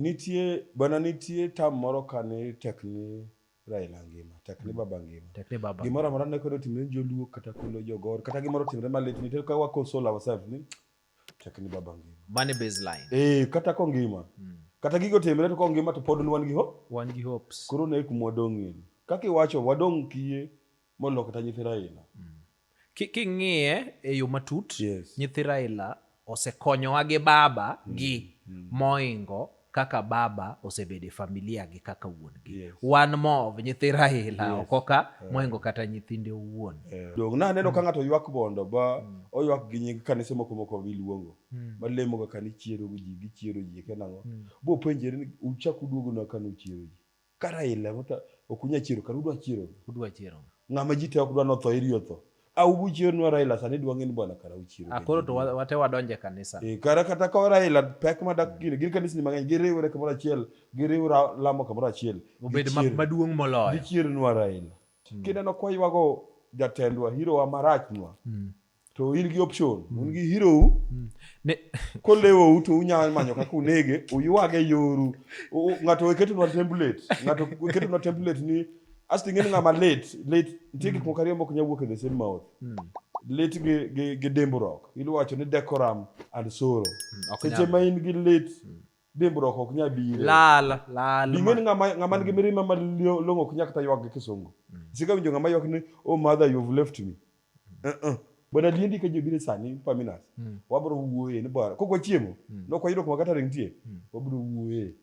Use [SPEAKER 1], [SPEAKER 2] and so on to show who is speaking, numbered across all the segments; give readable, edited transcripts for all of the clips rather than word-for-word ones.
[SPEAKER 1] Nitie tam moro kane tekni Raila ngima, tekni baba ngima. Gimoro amora ne koro timre joluo kata kulo jogor kata gimoro timre malit nitie ka wa console ourselves ni tekni baba ngima.
[SPEAKER 2] Money baseline.
[SPEAKER 1] Kata ko ngima. Kata gigo timre to ko ngima to pod wan gi
[SPEAKER 2] hopes.
[SPEAKER 1] Koro ne kumwadong' kaka iwacho wadong' kiye molo kata nyithi Raila.
[SPEAKER 2] King'iye e yo matut, nyithi Raila osekonyowa gi baba gi moingo kaka baba osebede familia gi kaka wuon gi. Wan mov nyithi Raila okoka moingo kata nyithinde owuon.
[SPEAKER 1] Dong na neno ka ng'ato ywak bondo ba oywak gi nying kanise moko viluongo. Malemo ka ni chiero ji gichiero ji kenango. Bo penjere ni uchak uduogo na kanu chiero ji. Ka Raila mota okunya chiero kar udwa chiero. Ng'ama ji te ok dwa no tho iriyo tho. Ubu chiero nwa Raila sani dwa ng'eni bwana kara uchiero.
[SPEAKER 2] Koro to wate wadonje kanisa.
[SPEAKER 1] Kara kata ka Raila pek madak gin kanisa ni mang'eny giriwre kamoro achiel, giriwra lamo kamoro achiel.
[SPEAKER 2] Obed maduong' moloyo.
[SPEAKER 1] Gichiero nwa Raila. Kineno kwa ywago jatendwa hero wa marach nwa. To in gi option, un gi hero kolewo to unya manyo kaka unege, uywage yoru. Ng'ato keto nwa template ni asti ng'eni ng'ama late nitie gik moko ariyo mok nyal wuok e the same mouth. Late gi dimbrok iwacho ni decorum and sorrow. Seche ma in gi late dimbrok ok nyal bire.
[SPEAKER 2] Lal.
[SPEAKER 1] Bing'eni ng'ama nigi mirima malong'o ok nyal kata ywak gi kisungu. Sika winjo ng'ama ywak ni oh mother you've left me. Bwana liendi ka jobire sani paminas. Wabro wuoye ni bwana kokwa chiemo. Nok wayudo kuma kata ringtie. Wabro wuoye.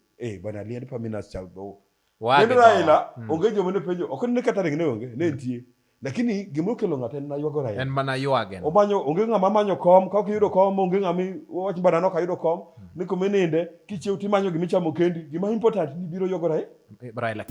[SPEAKER 1] Bwana liendi paminas chabo. Kendo Raila onge joma ne penjo ok ne kata ring ne onge ne nitie. Lakini gimoro kelo ng'ato en na ywago Raila.
[SPEAKER 2] En mana ywage.
[SPEAKER 1] Omanyo onge ng'ama manyo kom ka ok yudo kom onge ng'ama wach bana no ka yudo kom ni kumeninde kichiew timanyo gimichamo kendi gima important ni biro ywago Raila.